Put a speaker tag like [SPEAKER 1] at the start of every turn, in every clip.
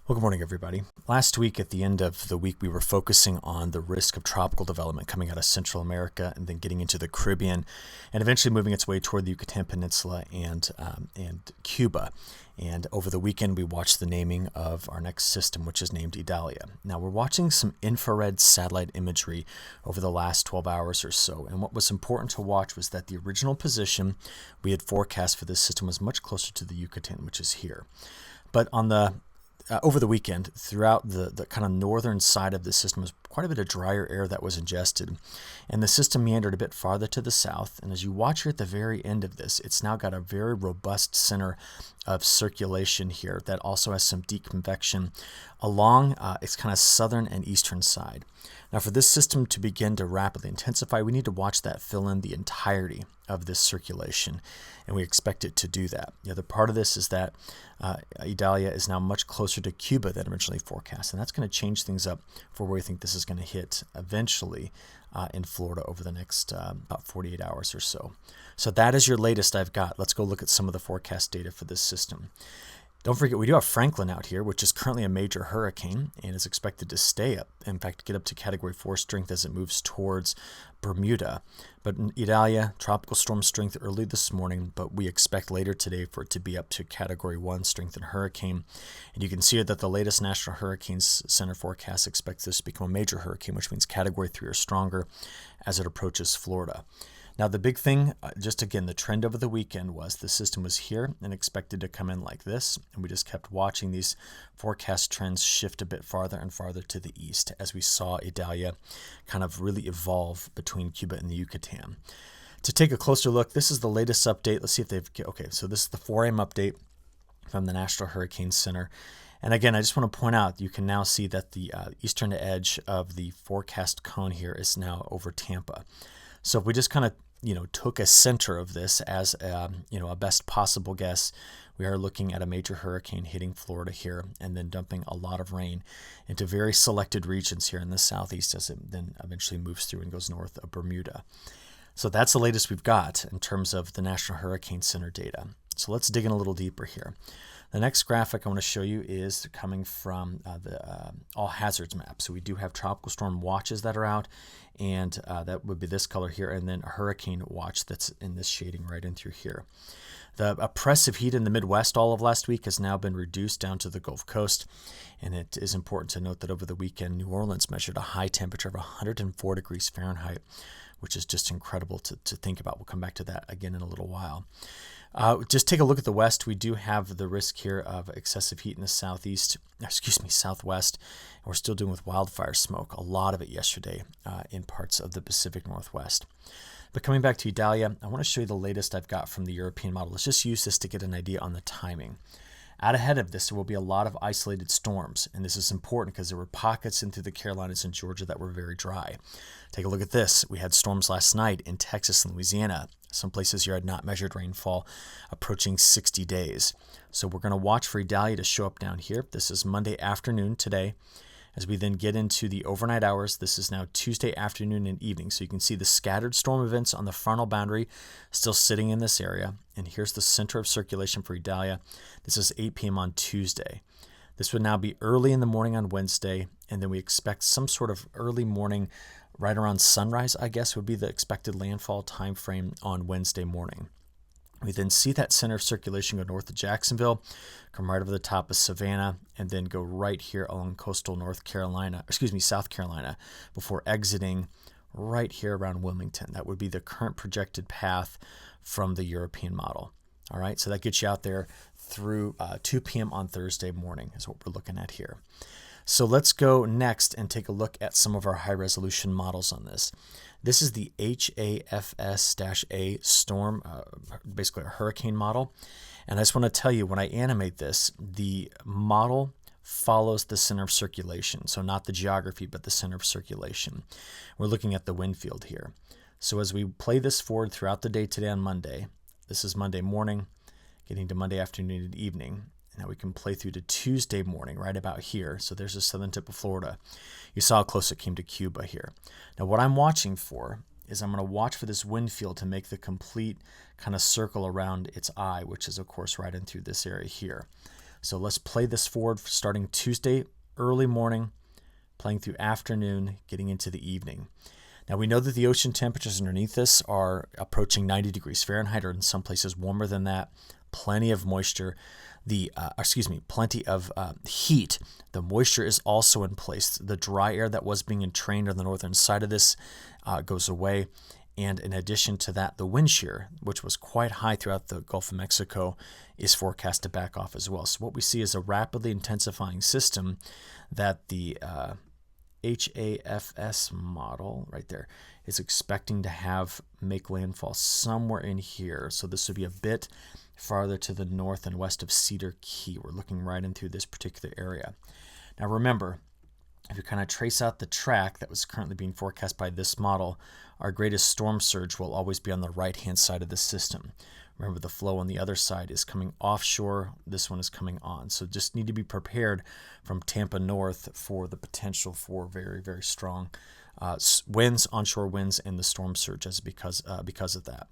[SPEAKER 1] Well, good morning, everybody. Last week, at the end of the week, we were focusing on the risk of tropical development coming out of Central America and then getting into the Caribbean and eventually moving its way toward the Yucatan Peninsula and Cuba. And over the weekend, we watched the naming of our next system, which is named Idalia. Now, we're watching some infrared satellite imagery over the last 12 hours or so. And what was important to watch was that the original position we had forecast for this system was much closer to the Yucatan, which is here. But on the over the weekend, throughout the kind of northern side of the system was quite a bit of drier air that was ingested. And the system meandered a bit farther to the south. And as you watch here at the very end of this, it's now got a very robust center of circulation here that also has some deep convection along its kind of southern and eastern side. Now, for this system to begin to rapidly intensify, we need to watch that fill in the entirety of this circulation, and we expect it to do that. The other part of this is that Idalia is now much closer to Cuba than originally forecast, and that's going to change things up for where we think this is going to hit eventually in Florida over the next about 48 hours or so. So that is your latest I've got. Let's go look at some of the forecast data for this system. Don't forget, we do have Franklin out here, which is currently a major hurricane and is expected to stay up, in fact, get up to Category 4 strength as it moves towards Bermuda. But in Idalia, tropical storm strength early this morning, but we expect later today for it to be up to Category 1 strength and hurricane. And you can see that the latest National Hurricanes Center forecast expects this to become a major hurricane, which means Category 3 or stronger as it approaches Florida. Now, the big thing, just again, the trend over the weekend was the system was here and expected to come in like this. And we just kept watching these forecast trends shift a bit farther and farther to the east as we saw Idalia kind of really evolve between Cuba and the Yucatan. To take a closer look, this is the latest update. Let's see if they've, okay, so this is the 4 a.m. update from the National Hurricane Center. And again, I just want to point out, you can now see that the eastern edge of the forecast cone here is now over Tampa. So if we just kind of took a center of this as a best possible guess, we are looking at a major hurricane hitting Florida here and then dumping a lot of rain into very selected regions here in the southeast as it then eventually moves through and goes north of Bermuda. So that's the latest we've got in terms of the National Hurricane Center data. So let's dig in a little deeper here. The next graphic I want to show you is coming from the all hazards map. So we do have tropical storm watches that are out, and that would be this color here, and then a hurricane watch that's in this shading right in through here. The oppressive heat in the Midwest all of last week has now been reduced down to the Gulf Coast, and it is important to note that over the weekend, New Orleans measured a high temperature of 104 degrees Fahrenheit, which is just incredible to think about. We'll come back to that again in a little while. Just take a look at the west. We do have the risk here of excessive heat in the southwest. And we're still dealing with wildfire smoke, a lot of it yesterday in parts of the Pacific Northwest. But coming back to Idalia, I want to show you the latest I've got from the European model. Let's just use this to get an idea on the timing. Out ahead of this, there will be a lot of isolated storms, and this is important because there were pockets into the Carolinas and Georgia that were very dry. Take a look at this. We had storms last night in Texas and Louisiana. Some places here had not measured rainfall approaching 60 days. So we're going to watch for Idalia to show up down here. This is Monday afternoon today. As we then get into the overnight hours, this is now Tuesday afternoon and evening. So you can see the scattered storm events on the frontal boundary still sitting in this area. And here's the center of circulation for Idalia. This is 8 p.m. on Tuesday. This would now be early in the morning on Wednesday, and then we expect some sort of early morning right around sunrise, I guess, would be the expected landfall time frame on Wednesday morning. We then see that center of circulation go north of Jacksonville, come right over the top of Savannah, and then go right here along coastal South Carolina, before exiting right here around Wilmington. That would be the current projected path from the European model. All right, so that gets you out there through 2 p.m. on Thursday morning is what we're looking at here. So let's go next and take a look at some of our high-resolution models on this. This is the HAFS-A storm, basically a hurricane model. And I just want to tell you, when I animate this, the model follows the center of circulation. So not the geography, but the center of circulation. We're looking at the wind field here. So as we play this forward throughout the day today on Monday, this is Monday morning, getting to Monday afternoon and evening. Now we can play through to Tuesday morning right about here. So there's the southern tip of Florida. You saw how close it came to Cuba here. Now what I'm watching for is I'm going to watch for this wind field to make the complete kind of circle around its eye, which is of course right in through this area here. So let's play this forward starting Tuesday early morning, playing through afternoon, getting into the evening. Now we know that the ocean temperatures underneath this are approaching 90 degrees Fahrenheit, or in some places warmer than that. Plenty of moisture. Plenty of heat. The moisture is also in place. The dry air that was being entrained on the northern side of this goes away. And in addition to that, the wind shear, which was quite high throughout the Gulf of Mexico, is forecast to back off as well. So what we see is a rapidly intensifying system that the HAFS model right there is expecting to make landfall somewhere in here. So this would be a bit farther to the north and west of Cedar Key. We're looking right in through this particular area. Now remember, if you kind of trace out the track that was currently being forecast by this model, our greatest storm surge will always be on the right-hand side of the system. Remember, the flow on the other side is coming offshore. This one is coming on. So just need to be prepared from Tampa north for the potential for very, very strong winds, onshore winds, and the storm surges because of that.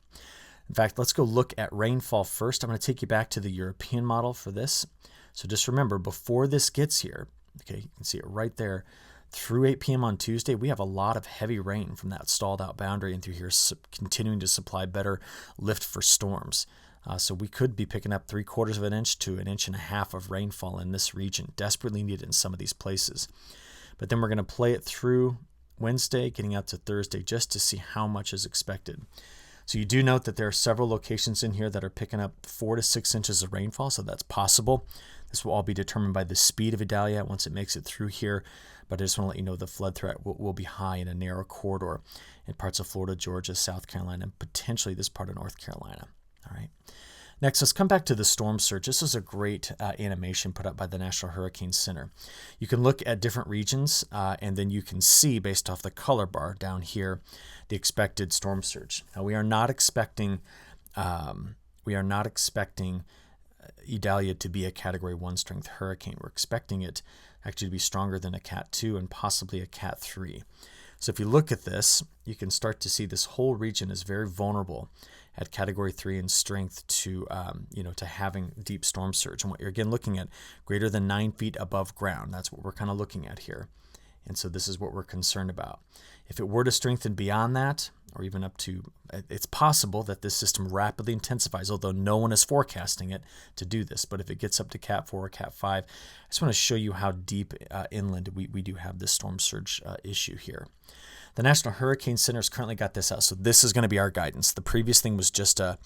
[SPEAKER 1] In fact, let's go look at rainfall first. I'm going to take you back to the European model for this. So just remember, before this gets here, okay, you can see it right there, through 8 p.m. on Tuesday, we have a lot of heavy rain from that stalled out boundary and through here, continuing to supply better lift for storms. So we could be picking up 3/4 of an inch to 1.5 inches of rainfall in this region, desperately needed in some of these places. But then we're going to play it through Wednesday, getting out to Thursday, just to see how much is expected. So you do note that there are several locations in here that are picking up 4 to 6 inches of rainfall, so that's possible. This will all be determined by the speed of Idalia once it makes it through here, but I just want to let you know the flood threat will be high in a narrow corridor in parts of Florida, Georgia, South Carolina, and potentially this part of North Carolina. All right. Next, let's come back to the storm surge. This is a great animation put up by the National Hurricane Center. You can look at different regions, and then you can see, based off the color bar down here, the expected storm surge. Now, we are not expecting Idalia to be a Category 1 strength hurricane. We're expecting it actually to be stronger than a Cat 2 and possibly a Cat 3. So if you look at this, you can start to see this whole region is very vulnerable at Category 3 in strength to having deep storm surge. And what you're again looking at, greater than 9 feet above ground. That's what we're kind of looking at here. And so this is what we're concerned about. If it were to strengthen beyond that, or even up to, it's possible that this system rapidly intensifies, although no one is forecasting it to do this. But if it gets up to Cat 4 or Cat 5, I just want to show you how deep inland we do have this storm surge issue here. The National Hurricane Center has currently got this out, so this is going to be our guidance. The previous thing was just a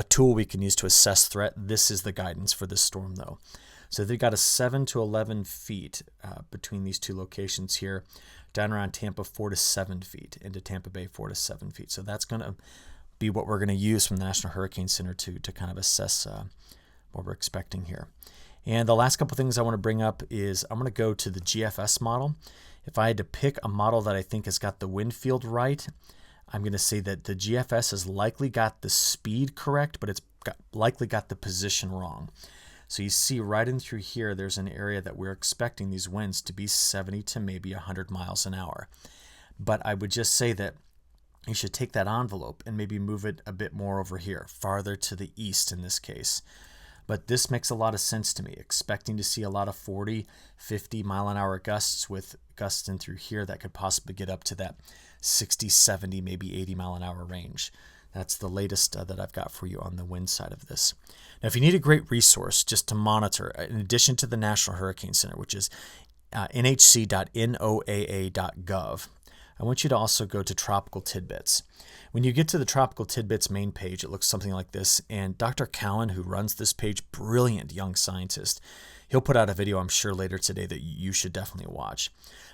[SPEAKER 1] tool we can use to assess threat. This is the guidance for this storm, though. So they've got a 7 to 11 feet between these two locations here, down around Tampa 4 to 7 feet, into Tampa Bay 4 to 7 feet. So that's going to be what we're going to use from the National Hurricane Center to kind of assess what we're expecting here. And the last couple things I want to bring up is I'm going to go to the GFS model. If I had to pick a model that I think has got the wind field right, I'm going to say that the GFS has likely got the speed correct, but it's likely got the position wrong. So you see right in through here, there's an area that we're expecting these winds to be 70 to maybe 100 miles an hour. But I would just say that you should take that envelope and maybe move it a bit more over here, farther to the east in this case. But this makes a lot of sense to me, expecting to see a lot of 40, 50 mile an hour gusts with gusts in through here that could possibly get up to that 60, 70, maybe 80 mile an hour range. That's the latest that I've got for you on the wind side of this. Now, if you need a great resource just to monitor, in addition to the National Hurricane Center, which is nhc.noaa.gov, I want you to also go to Tropical Tidbits. When you get to the Tropical Tidbits main page, it looks something like this. And Dr. Cowan, who runs this page, brilliant young scientist, he'll put out a video, I'm sure, later today that you should definitely watch.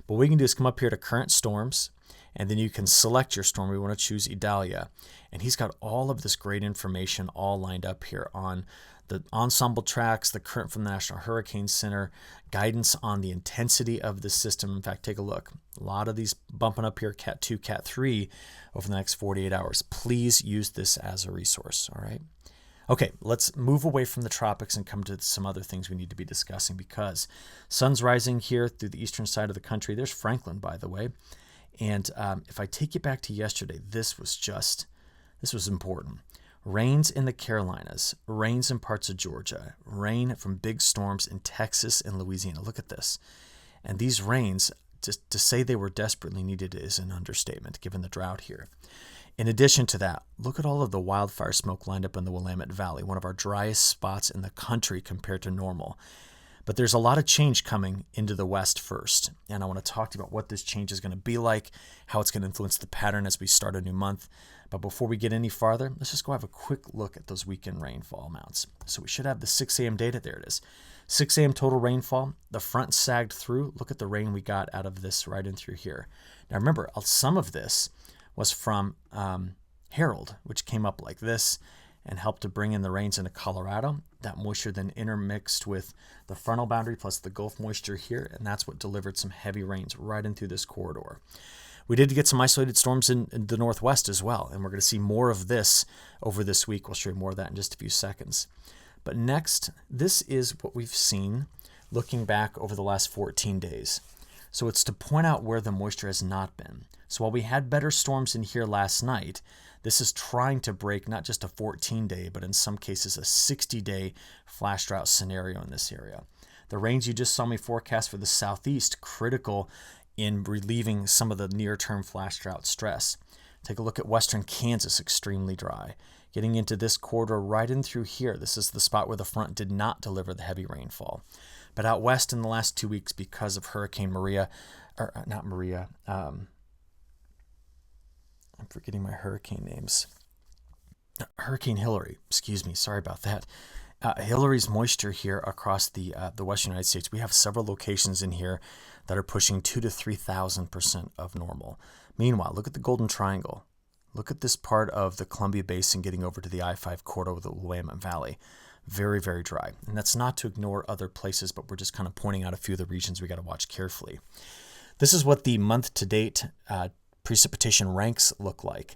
[SPEAKER 1] But what we can do is come up here to current storms, and then you can select your storm. We want to choose Idalia. And he's got all of this great information all lined up here on the Ensemble tracks, the current from the National Hurricane Center, guidance on the intensity of the system. In fact, take a look. A lot of these bumping up here, Cat 2, Cat 3, over the next 48 hours. Please use this as a resource, all right? Okay, let's move away from the tropics and come to some other things we need to be discussing, because sun's rising here through the eastern side of the country. There's Franklin, by the way. And if I take you back to yesterday, this was important. Rains in the Carolinas, rains in parts of Georgia, rain from big storms in Texas and Louisiana. Look at this. And these rains, just to say they were desperately needed is an understatement given the drought here. In addition to that, look at all of the wildfire smoke lined up in the Willamette Valley, one of our driest spots in the country compared to normal. But there's a lot of change coming into the west first, and I want to talk to you about what this change is going to be like, how it's going to influence the pattern as we start a new month. But before we get any farther, let's just go have a quick look at those weekend rainfall amounts. So we should have the 6 a.m. data. There it is. 6 a.m. total rainfall. The front sagged through. Look at the rain we got out of this right in through here. Now remember, some of this was from Harold, which came up like this and helped to bring in the rains into Colorado. That moisture then intermixed with the frontal boundary plus the Gulf moisture here, and that's what delivered some heavy rains right in through this corridor. We did get some isolated storms in the northwest as well, and we're going to see more of this over this week. We'll show you more of that in just a few seconds. But next, this is what we've seen looking back over the last 14 days. So it's to point out where the moisture has not been. So while we had better storms in here last night, this is trying to break not just a 14-day, but in some cases a 60-day flash drought scenario in this area. The rains you just saw me forecast for the southeast, critical in relieving some of the near-term flash drought stress. Take a look at western Kansas, extremely dry. Getting into this corridor right in through here, this is the spot where the front did not deliver the heavy rainfall. But out west in the last 2 weeks because of Hurricane Maria, or not Maria, I'm forgetting my hurricane names. Hurricane Hillary, excuse me, sorry about that. Hillary's moisture here across the western United States. We have several locations in here that are pushing 2,000 to 3,000% of normal. Meanwhile, look at the Golden Triangle. Look at this part of the Columbia Basin getting over to the I-5 corridor of the Willamette Valley. Very, very dry. And that's not to ignore other places, but we're just kind of pointing out a few of the regions we got to watch carefully. This is what the month-to-date precipitation ranks look like.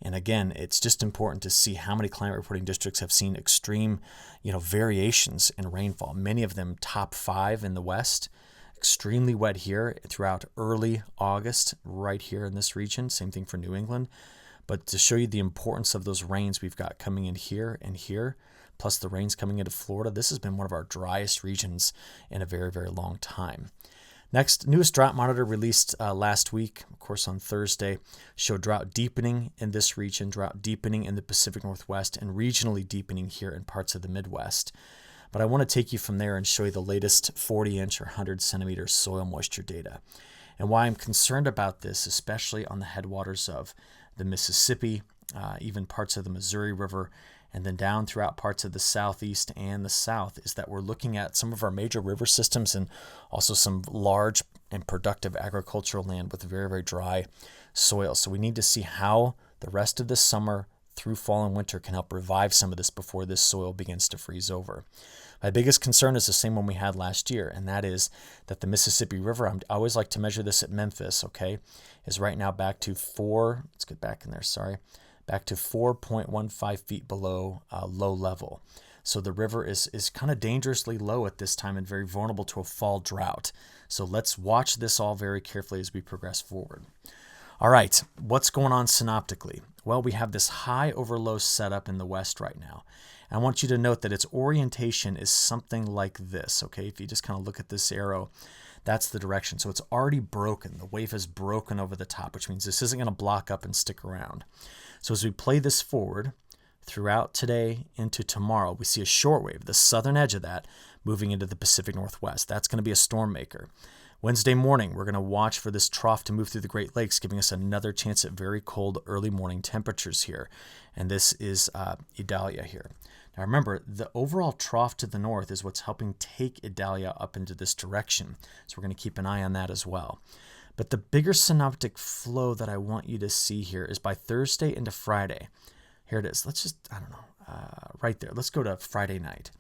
[SPEAKER 1] And again, it's just important to see how many climate reporting districts have seen extreme, variations in rainfall. Many of them top 5 in the west. Extremely wet here throughout early August, right here in this region. Same thing for New England. But to show you the importance of those rains we've got coming in here and here, plus the rains coming into Florida, this has been one of our driest regions in a very, very long time. Next, newest Drought Monitor released last week, of course on Thursday, showed drought deepening in this region, drought deepening in the Pacific Northwest, and regionally deepening here in parts of the Midwest. But I want to take you from there and show you the latest 40-inch or 100-centimeter soil moisture data. And why I'm concerned about this, especially on the headwaters of the Mississippi, even parts of the Missouri River, and then down throughout parts of the southeast and the south, is that we're looking at some of our major river systems and also some large and productive agricultural land with very, very dry soil. So we need to see how the rest of this summer through fall and winter can help revive some of this before this soil begins to freeze over. My biggest concern is the same one we had last year, and that is that the Mississippi River, I always like to measure this at Memphis, okay, is right now back to let's get back in there, back to 4.15 feet below low level. So the river is kind of dangerously low at this time and very vulnerable to a fall drought. So let's watch this all very carefully as we progress forward. All right, what's going on synoptically? Well, we have this high over low setup in the west right now. I want you to note that its orientation is something like this, okay? If you just kind of look at this arrow, that's the direction. So it's already broken. The wave has broken over the top, which means this isn't going to block up and stick around. So as we play this forward throughout today into tomorrow, we see a short wave, the southern edge of that, moving into the Pacific Northwest. That's going to be a storm maker. Wednesday morning, we're going to watch for this trough to move through the Great Lakes, giving us another chance at very cold early morning temperatures here. And this is Idalia here. Now remember, the overall trough to the north is what's helping take Idalia up into this direction. So we're going to keep an eye on that as well. But the bigger synoptic flow that I want you to see here is by Thursday into Friday. Here it is. Let's just, right there. Let's go to Friday night.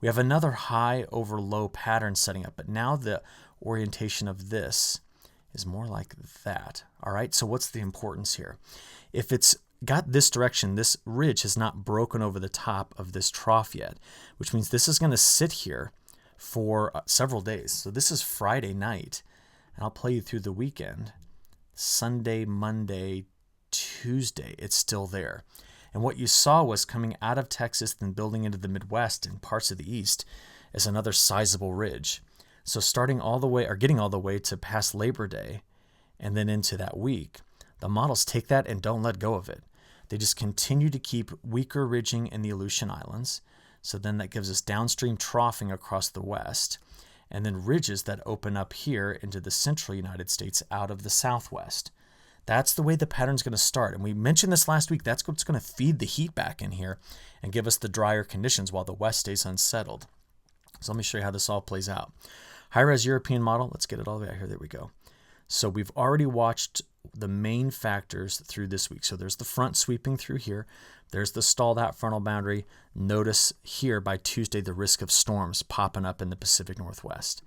[SPEAKER 1] We have another high over low pattern setting up, but now the orientation of this is more like that. All right, so what's the importance here? If it's got this direction, this ridge has not broken over the top of this trough yet, which means this is going to sit here for several days. So this is Friday night, and I'll play you through the weekend. Sunday, Monday, Tuesday, it's still there. And what you saw was coming out of Texas, then building into the Midwest and parts of the East, is another sizable ridge. So starting all the way, or getting all the way to past Labor Day and then into that week, the models take that and don't let go of it. They just continue to keep weaker ridging in the Aleutian Islands. So then that gives us downstream troughing across the west, and then ridges that open up here into the central United States out of the southwest. That's the way the pattern's going to start. And we mentioned this last week. That's what's going to feed the heat back in here and give us the drier conditions while the west stays unsettled. So let me show you how this all plays out. High-res European model. Let's get it all the way out here. There we go. So we've already watched the main factors through this week. So there's the front sweeping through here. There's the stalled out frontal boundary. Notice here by Tuesday the risk of storms popping up in the Pacific Northwest.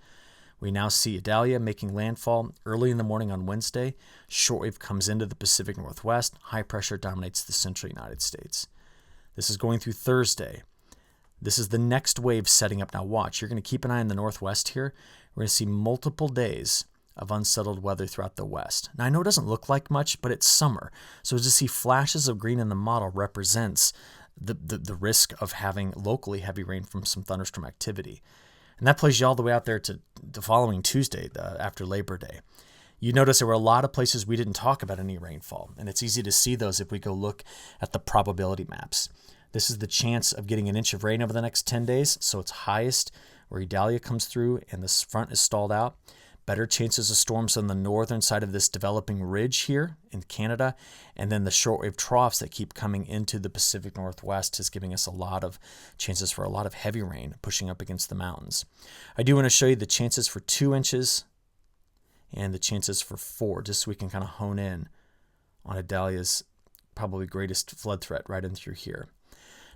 [SPEAKER 1] We now see Idalia making landfall early in the morning on Wednesday. Shortwave comes into the Pacific Northwest. High pressure dominates the central United States. This is going through Thursday. This is the next wave setting up. Now watch, you're going to keep an eye on the Northwest here. We're going to see multiple days of unsettled weather throughout the west. Now I know it doesn't look like much, but it's summer. So to see flashes of green in the model represents the risk of having locally heavy rain from some thunderstorm activity. And that plays you all the way out there to the following Tuesday, after Labor Day. You notice there were a lot of places we didn't talk about any rainfall, and it's easy to see those if we go look at the probability maps. This is the chance of getting an inch of rain over the next 10 days, so it's highest where Idalia comes through and this front is stalled out. Better chances of storms on the northern side of this developing ridge here in Canada, and then the shortwave troughs that keep coming into the Pacific Northwest is giving us a lot of chances for a lot of heavy rain pushing up against the mountains. I do want to show you the chances for 2 inches and the chances for 4, just so we can kind of hone in on Idalia's probably greatest flood threat right in through here.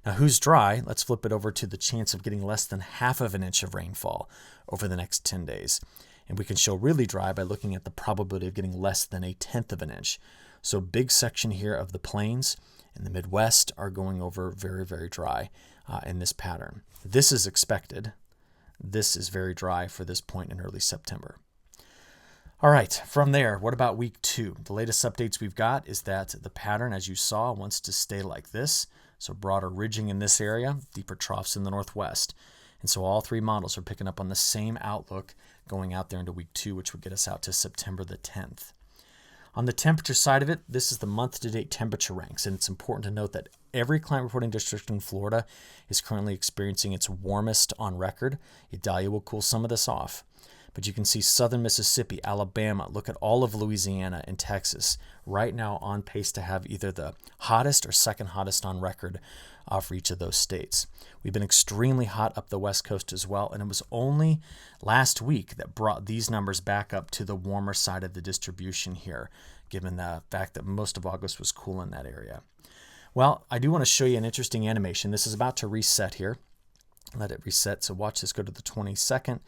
[SPEAKER 1] Now, who's dry? Let's flip it over to the chance of getting less than half of an inch of rainfall over the next 10 days. And we can show really dry by looking at the probability of getting less than 1/10 of an inch. So big section here of the plains and the Midwest are going over very, very dry in this pattern. This is expected. This is very dry for this point in early September. All right, from there, what about week 2? The latest updates we've got is that the pattern, as you saw, wants to stay like this. So broader ridging in this area, deeper troughs in the Northwest. And so all 3 models are picking up on the same outlook going out there into week 2, which would get us out to September the 10th. On the temperature side of it, this is the month-to-date temperature ranks, and it's important to note that every climate reporting district in Florida is currently experiencing its warmest on record. Idalia will cool some of this off. But you can see southern Mississippi, Alabama, look at all of Louisiana and Texas right now on pace to have either the hottest or second hottest on record for each of those states. We've been extremely hot up the West Coast as well, and it was only last week that brought these numbers back up to the warmer side of the distribution here, given the fact that most of August was cool in that area. Well, I do want to show you an interesting animation. This is about to reset here. Let it reset, so watch this go to the 22nd.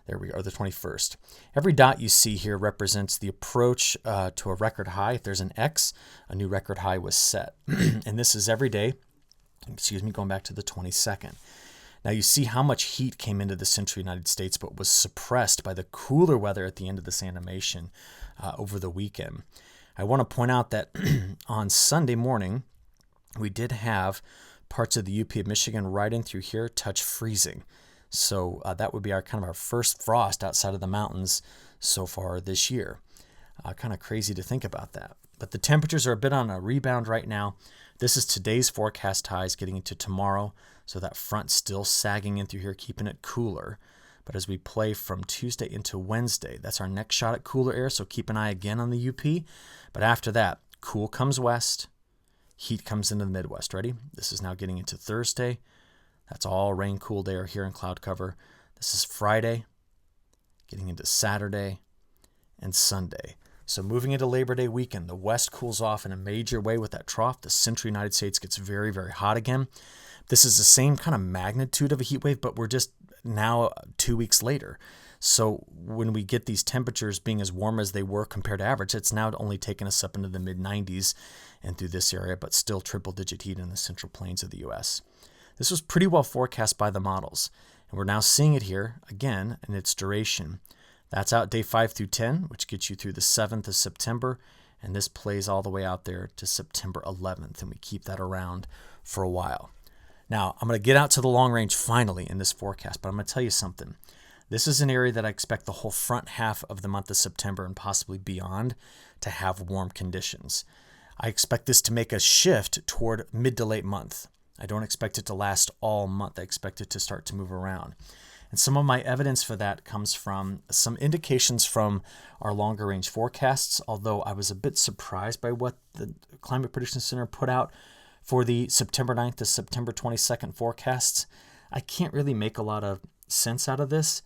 [SPEAKER 1] There we are, the 21st. Every dot you see here represents the approach to a record high. If there's an X, a new record high was set. And this is every day, going back to the 22nd. Now you see how much heat came into the central United States, but was suppressed by the cooler weather at the end of this animation over the weekend. I want to point out that on Sunday morning, we did have parts of the UP of Michigan right in through here touch freezing. So that would be our first frost outside of the mountains so far this year. Kind of crazy to think about that. But the temperatures are a bit on a rebound right now. This is today's forecast highs getting into tomorrow. So that front still sagging in through here, keeping it cooler. But as we play from Tuesday into Wednesday, that's our next shot at cooler air. So keep an eye again on the UP. But after that, cool comes west. Heat comes into the Midwest. Ready? This is now getting into Thursday. That's all rain-cooled air here in cloud cover. This is Friday, getting into Saturday and Sunday. So moving into Labor Day weekend, the west cools off in a major way with that trough. The central United States gets very, very hot again. This is the same kind of magnitude of a heat wave, but we're just now 2 weeks later. So when we get these temperatures being as warm as they were compared to average, it's now only taken us up into the mid-90s and through this area, but still triple-digit heat in the central plains of the U.S. This was pretty well forecast by the models, and we're now seeing it here again in its duration. That's out day 5 through 10, which gets you through the 7th of September, And this plays all the way out there to September 11th, and we keep that around for a while. Now, I'm going to get out to the long range finally in this forecast, but I'm going to tell you something. This is an area that I expect the whole front half of the month of September and possibly beyond to have warm conditions. I expect this to make a shift toward mid to late month. I don't expect it to last all month. I expect it to start to move around. And some of my evidence for that comes from some indications from our longer range forecasts, although I was a bit surprised by what the Climate Prediction Center put out for the September 9th to September 22nd forecasts. I can't really make a lot of sense out of this.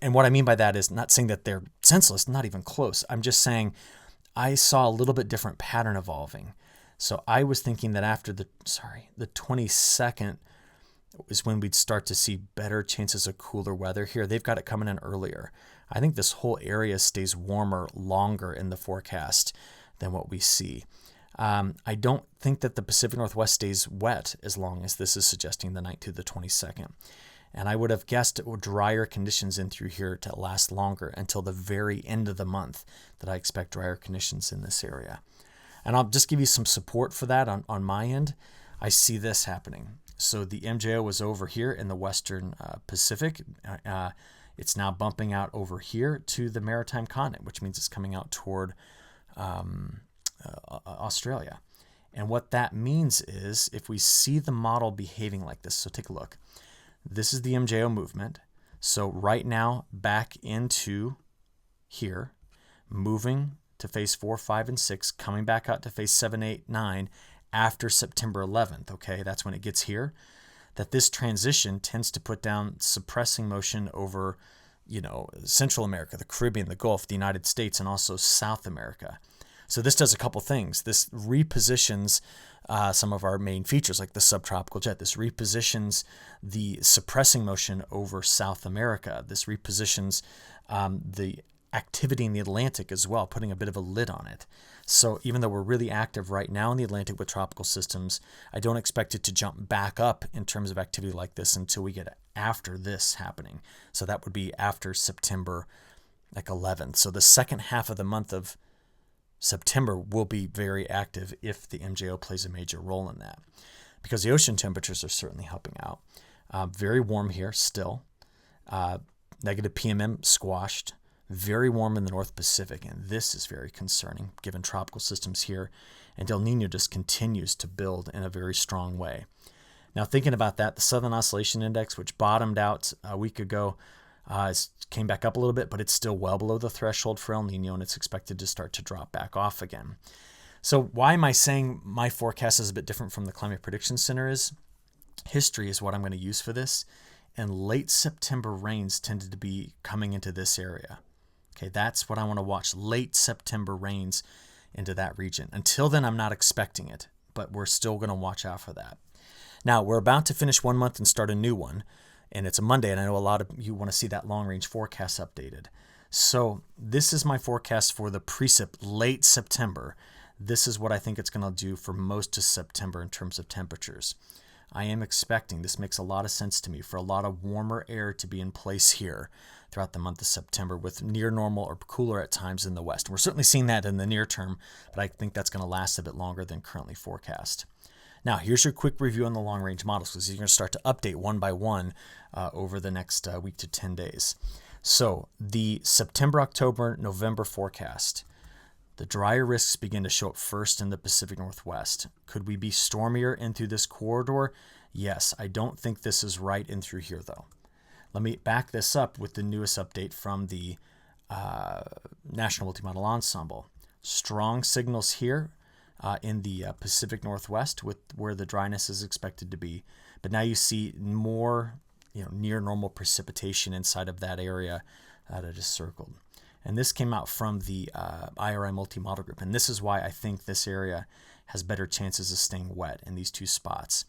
[SPEAKER 1] And what I mean by that is not saying that they're senseless, not even close. I'm just saying I saw a little bit different pattern evolving. So I was thinking that after the 22nd is when we'd start to see better chances of cooler weather here. They've got it coming in earlier. I think this whole area stays warmer longer in the forecast than what we see. I don't think that the Pacific Northwest stays wet as long as this is suggesting the 9th to the 22nd. And I would have guessed drier conditions in through here to last longer until the very end of the month that I expect drier conditions in this area. And I'll just give you some support for that on my end. I see this happening. So the MJO was over here in the western Pacific. It's now bumping out over here to the maritime continent, which means it's coming out toward Australia. And what that means is if we see the model behaving like this, so take a look. This is the MJO movement. So right now back into here, moving to phase 4, 5, and 6, coming back out to phase 7, 8, 9 after September 11th, okay? That's when it gets here. That this transition tends to put down suppressing motion over, Central America, the Caribbean, the Gulf, the United States, and also South America. So this does a couple things. This repositions some of our main features like the subtropical jet. This repositions the suppressing motion over South America. This repositions the activity in the Atlantic as well, putting a bit of a lid on it. So even though we're really active right now in the Atlantic with tropical systems, I don't expect it to jump back up in terms of activity like this until we get after this happening. So that would be after September 11th. So the second half of the month of September will be very active if the MJO plays a major role in that, because the ocean temperatures are certainly helping out. Very warm here still. Negative PMM squashed. Very warm in the North Pacific, and this is very concerning given tropical systems here, and El Nino just continues to build in a very strong way. Now thinking about that, the Southern Oscillation Index, which bottomed out a week ago, came back up a little bit, but it's still well below the threshold for El Nino, and it's expected to start to drop back off again. So why am I saying my forecast is a bit different from the Climate Prediction Center is? History is what I'm going to use for this, and late September rains tended to be coming into this area. Okay, that's what I want to watch, late September rains into that region. Until then, I'm not expecting it, but we're still going to watch out for that. Now, we're about to finish one month and start a new one, and it's a Monday, and I know a lot of you want to see that long-range forecast updated. So this is my forecast for the precip late September. This is what I think it's going to do for most of September in terms of temperatures. I am expecting, this makes a lot of sense to me, for a lot of warmer air to be in place here throughout the month of September with near normal or cooler at times in the west. And we're certainly seeing that in the near term, but I think that's going to last a bit longer than currently forecast. Now, here's your quick review on the long-range models, because you're going to start to update one by one over the next week to 10 days. So the September, October, November forecast. The drier risks begin to show up first in the Pacific Northwest. Could we be stormier in through this corridor? Yes, I don't think this is right in through here, though. Let me back this up with the newest update from the National Multimodal Ensemble. Strong signals here in the Pacific Northwest with where the dryness is expected to be. But now you see more near normal precipitation inside of that area that I just circled. And this came out from the IRI multimodal group. And this is why I think this area has better chances of staying wet in these two spots.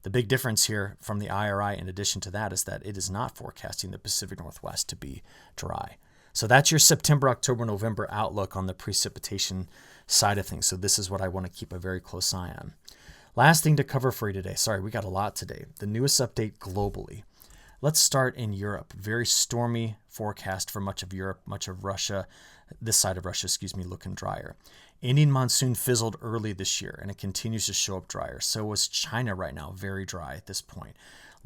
[SPEAKER 1] The big difference here from the IRI in addition to that is that it is not forecasting the Pacific Northwest to be dry. So that's your September, October, November outlook on the precipitation side of things. So this is what I want to keep a very close eye on. Last thing to cover for you today. Sorry, we got a lot today. The newest update globally. Let's start in Europe. Very stormy forecast for much of Europe, much of Russia, this side of Russia, looking drier. Indian monsoon fizzled early this year, and it continues to show up drier. So was China right now, very dry at this point.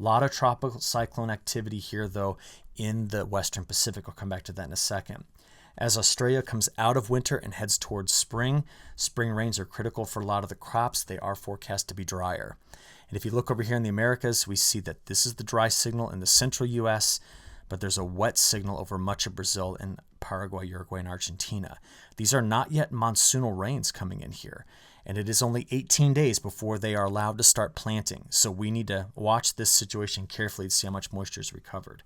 [SPEAKER 1] A lot of tropical cyclone activity here, though, in the Western Pacific. I'll come back to that in a second. As Australia comes out of winter and heads towards spring, spring rains are critical for a lot of the crops. They are forecast to be drier. And if you look over here in the Americas, we see that this is the dry signal in the central U.S., but there's a wet signal over much of Brazil and Paraguay, Uruguay, and Argentina. These are not yet monsoonal rains coming in here, and it is only 18 days before they are allowed to start planting. So we need to watch this situation carefully to see how much moisture is recovered.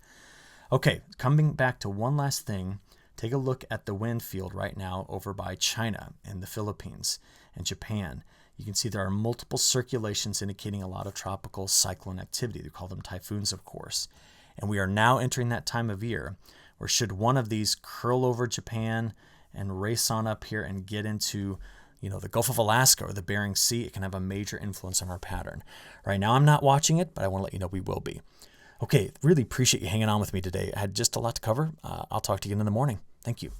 [SPEAKER 1] Okay, coming back to one last thing, take a look at the wind field right now over by China and the Philippines and Japan. You can see there are multiple circulations indicating a lot of tropical cyclone activity. They call them typhoons, of course. And we are now entering that time of year where should one of these curl over Japan and race on up here and get into the Gulf of Alaska or the Bering Sea, it can have a major influence on our pattern. Right now I'm not watching it, but I want to let you know we will be. Okay, really appreciate you hanging on with me today. I had just a lot to cover. I'll talk to you again in the morning. Thank you.